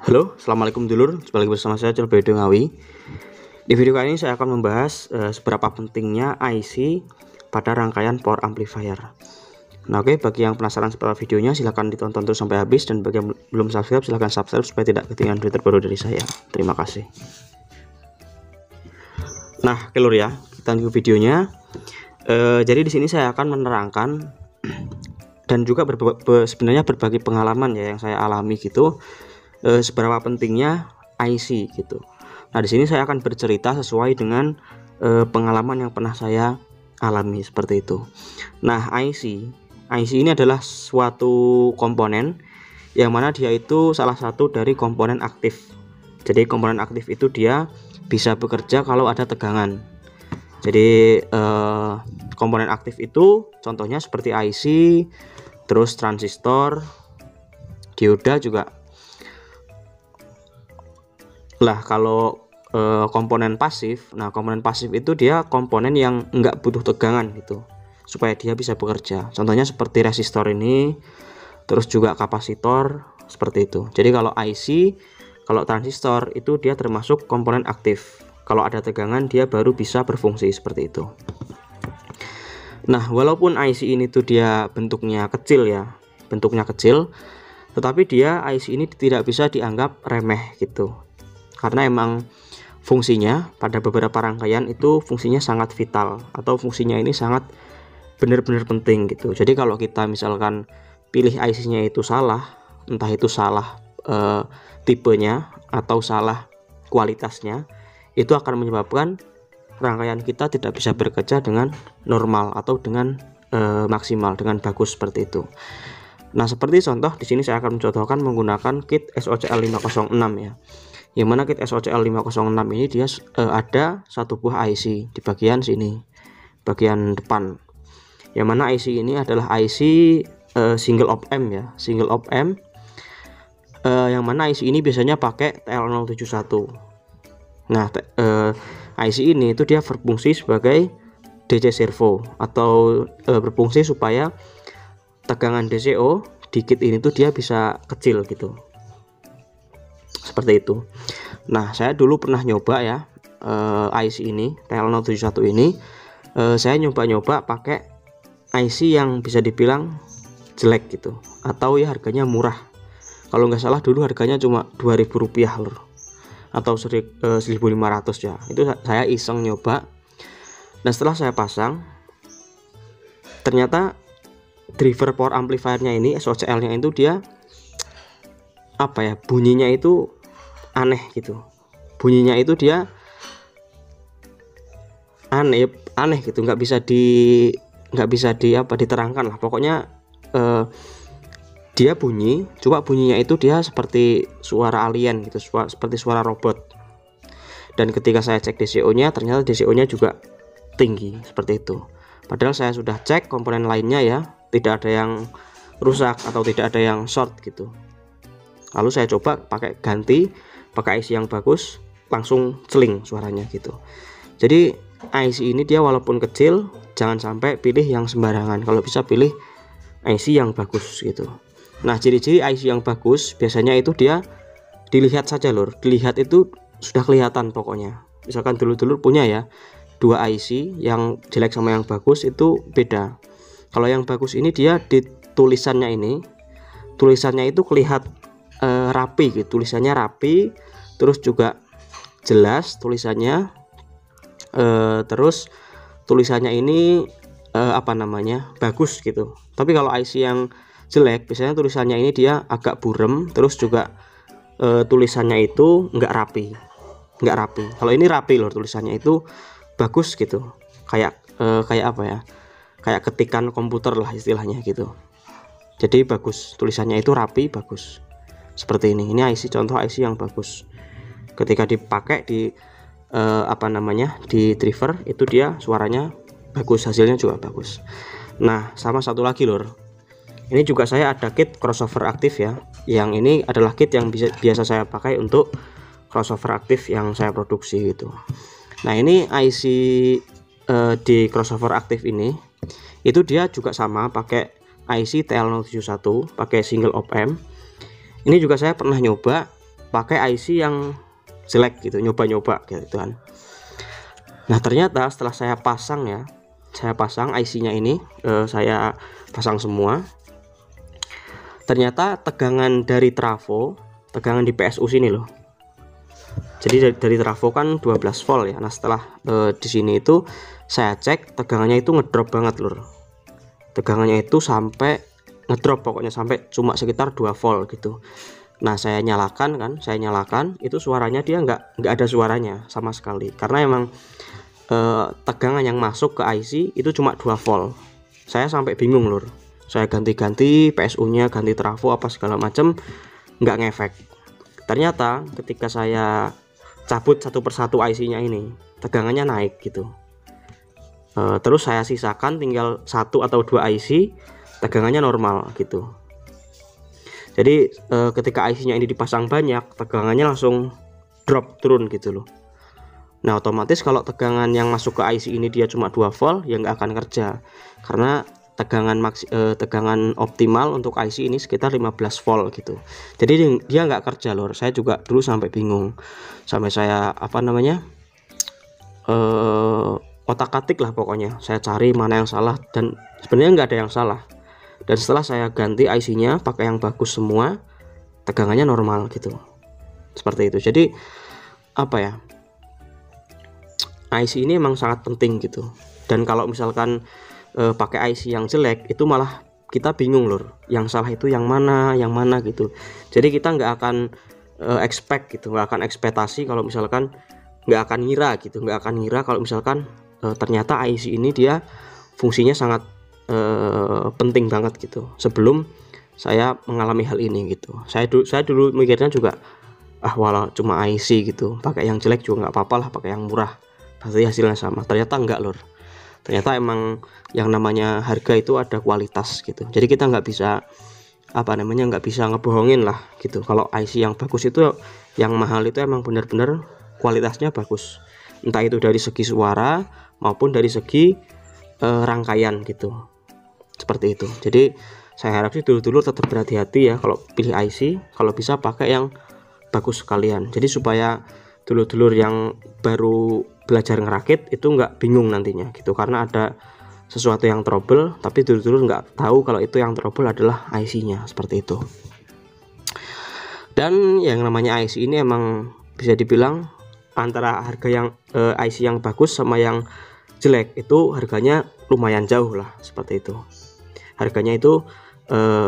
Halo, assalamualaikum dulur. Kembali lagi bersama saya Celbedo Ngawi. Di video kali ini saya akan membahas seberapa pentingnya IC pada rangkaian power amplifier. Nah, oke, bagi yang penasaran seperti videonya silahkan ditonton terus sampai habis, dan bagi yang belum subscribe silahkan subscribe supaya tidak ketinggalan berita terbaru dari saya. Terima kasih. Nah, oke lur ya, kita lanjut videonya. Jadi di sini saya akan menerangkan dan juga sebenarnya berbagi pengalaman ya yang saya alami gitu. Seberapa pentingnya IC gitu. Nah, di sini saya akan bercerita sesuai dengan pengalaman yang pernah saya alami seperti itu. Nah, IC ini adalah suatu komponen yang mana dia itu salah satu dari komponen aktif. Jadi komponen aktif itu dia bisa bekerja kalau ada tegangan. Jadi komponen aktif itu contohnya seperti IC, terus transistor, dioda juga. Lah kalau komponen pasif, nah komponen pasif itu dia komponen yang enggak butuh tegangan gitu supaya dia bisa bekerja. Contohnya seperti resistor ini, terus juga kapasitor seperti itu. Jadi kalau IC, kalau transistor itu dia termasuk komponen aktif. Kalau ada tegangan dia baru bisa berfungsi seperti itu. Nah, walaupun IC ini tuh dia bentuknya kecil ya, tetapi dia IC ini tidak bisa dianggap remeh gitu. Karena emang fungsinya pada beberapa rangkaian itu fungsinya sangat vital, atau fungsinya ini sangat benar-benar penting gitu. Jadi kalau kita misalkan pilih IC-nya itu salah, entah itu salah tipenya atau salah kualitasnya, itu akan menyebabkan rangkaian kita tidak bisa bekerja dengan normal atau dengan maksimal, dengan bagus seperti itu. Nah, seperti contoh di sini saya akan mencontohkan menggunakan kit SOCL 506 ya. Yang mana kit SOCL 506 ini dia ada satu buah IC di bagian sini, bagian depan. Yang mana IC ini adalah IC single op amp ya, single op amp. Yang mana IC ini biasanya pakai TL071. Nah, IC ini itu dia berfungsi sebagai DC servo, atau berfungsi supaya tegangan DCO di kit ini tuh dia bisa kecil gitu. Seperti itu. Nah, saya dulu pernah nyoba ya IC ini, TL071 ini, saya nyoba pakai IC yang bisa dibilang jelek gitu, atau ya harganya murah. Kalau nggak salah dulu harganya cuma Rp2.000 lur, atau 1.500 ya. Itu saya iseng nyoba, dan setelah saya pasang, ternyata driver power amplifiernya ini, SOCL-nya itu dia apa ya, bunyinya itu aneh gitu. Bunyinya itu dia aneh gitu, nggak bisa diterangkan lah. Pokoknya dia bunyi, coba bunyinya itu dia seperti suara alien gitu, seperti suara robot. Dan ketika saya cek DCO-nya, ternyata DCO-nya juga tinggi seperti itu. Padahal saya sudah cek komponen lainnya ya, tidak ada yang rusak atau tidak ada yang short gitu. Lalu saya coba pakai IC yang bagus, langsung celing suaranya gitu. Jadi IC ini dia walaupun kecil, jangan sampai pilih yang sembarangan. Kalau bisa pilih IC yang bagus gitu. Nah, ciri-ciri IC yang bagus biasanya itu dia dilihat saja lur, dilihat itu sudah kelihatan pokoknya. Misalkan dulur-dulur punya ya 2 IC, yang jelek sama yang bagus itu beda. Kalau yang bagus ini dia di tulisannya itu kelihatan rapi gitu, tulisannya rapi, terus juga jelas tulisannya, terus tulisannya ini bagus gitu. Tapi kalau IC yang jelek biasanya tulisannya ini dia agak burem, terus juga tulisannya itu nggak rapi. Kalau ini rapi loh, tulisannya itu bagus gitu, kayak apa ya, kayak ketikan komputer lah istilahnya gitu. Jadi bagus, tulisannya itu rapi, bagus seperti ini. Ini IC, contoh IC yang bagus. Ketika dipakai di di driver itu dia suaranya bagus, hasilnya juga bagus. Nah, sama satu lagi lur, ini juga saya ada kit crossover aktif ya. Yang ini adalah kit yang biasa saya pakai untuk crossover aktif yang saya produksi gitu. Nah, ini IC di crossover aktif ini itu dia juga sama pakai IC TL071, pakai single op amp. Ini juga saya pernah nyoba pakai IC yang jelek gitu, nyoba-nyoba gitu kan. Nah ternyata setelah saya pasang ya, saya pasang IC-nya ini, saya pasang semua. Ternyata tegangan dari trafo, tegangan di PSU sini loh. Jadi dari trafo kan 12 volt ya. Nah setelah di sini itu saya cek, tegangannya itu ngedrop banget lur. Tegangannya itu sampai ngedrop, pokoknya sampai cuma sekitar 2 volt gitu. Nah saya nyalakan kan, itu suaranya dia nggak ada suaranya sama sekali, karena emang tegangan yang masuk ke IC itu cuma 2 volt. Saya sampai bingung lur, saya ganti-ganti PSU-nya, ganti trafo apa segala macam, nggak ngefek. Ternyata ketika saya cabut satu persatu IC-nya ini, tegangannya naik gitu. Terus saya sisakan tinggal 1 atau 2 IC, tegangannya normal gitu. Jadi ketika IC-nya ini dipasang banyak, tegangannya langsung drop turun gitu loh. Nah otomatis kalau tegangan yang masuk ke IC ini dia cuma 2 volt, ya nggak akan kerja, karena tegangan optimal untuk IC ini sekitar 15 volt gitu. Jadi dia nggak kerja lor. Saya juga dulu sampai bingung, sampai saya otak-atik lah pokoknya. Saya cari mana yang salah, dan sebenarnya nggak ada yang salah. Dan setelah saya ganti IC-nya pakai yang bagus semua, tegangannya normal gitu. Seperti itu. Jadi apa ya, IC ini emang sangat penting gitu. Dan kalau misalkan pakai IC yang jelek, itu malah kita bingung lur, yang salah itu yang mana gitu. Jadi kita nggak akan expect gitu, nggak akan ekspektasi kalau misalkan, nggak akan ngira kalau misalkan ternyata IC ini dia fungsinya sangat penting banget gitu. Sebelum saya mengalami hal ini gitu, saya dulu mikirnya juga, walau cuma IC gitu, pakai yang jelek juga nggak apa-apa lah, pakai yang murah pasti hasilnya sama. Ternyata enggak lur, ternyata emang yang namanya harga itu ada kualitas gitu. Jadi kita nggak bisa nggak bisa ngebohongin lah gitu. Kalau IC yang bagus itu, yang mahal itu emang benar-benar kualitasnya bagus, entah itu dari segi suara maupun dari segi rangkaian gitu, seperti itu. Jadi saya harap sih dulu-dulu tetap berhati-hati ya kalau pilih IC, kalau bisa pakai yang bagus sekalian. Jadi supaya dulur-dulur yang baru belajar ngerakit itu nggak bingung nantinya gitu, karena ada sesuatu yang trouble tapi dulur-dulur nggak tahu kalau itu yang trouble adalah IC-nya, seperti itu. Dan yang namanya IC ini emang bisa dibilang antara harga yang IC yang bagus sama yang jelek itu harganya lumayan jauh lah, seperti itu. Harganya itu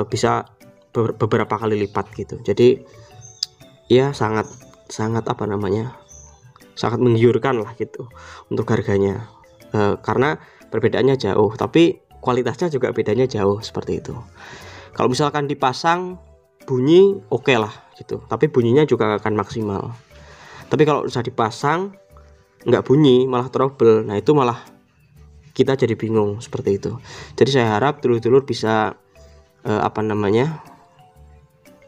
bisa beberapa kali lipat gitu. Jadi ya sangat sangat menggiurkan lah gitu untuk harganya, karena perbedaannya jauh tapi kualitasnya juga bedanya jauh, seperti itu. Kalau misalkan dipasang bunyi oke lah gitu, tapi bunyinya juga akan maksimal. Tapi kalau bisa dipasang nggak bunyi malah trouble, nah itu malah kita jadi bingung, seperti itu. Jadi saya harap dulur-dulur bisa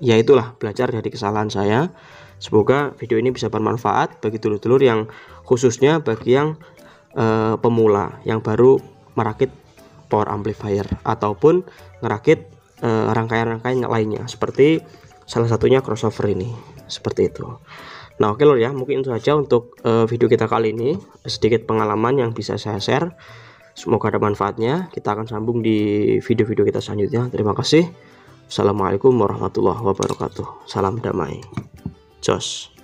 ya itulah, belajar dari kesalahan saya. Semoga video ini bisa bermanfaat bagi dulur-dulur yang khususnya bagi yang pemula yang baru merakit power amplifier ataupun ngerakit rangkaian-rangkaian lainnya, seperti salah satunya crossover ini, seperti itu. Nah oke lor ya, mungkin itu saja untuk video kita kali ini, sedikit pengalaman yang bisa saya share. Semoga ada manfaatnya. Kita akan sambung di video-video kita selanjutnya. Terima kasih. Assalamualaikum warahmatullahi wabarakatuh. Salam damai. Jos.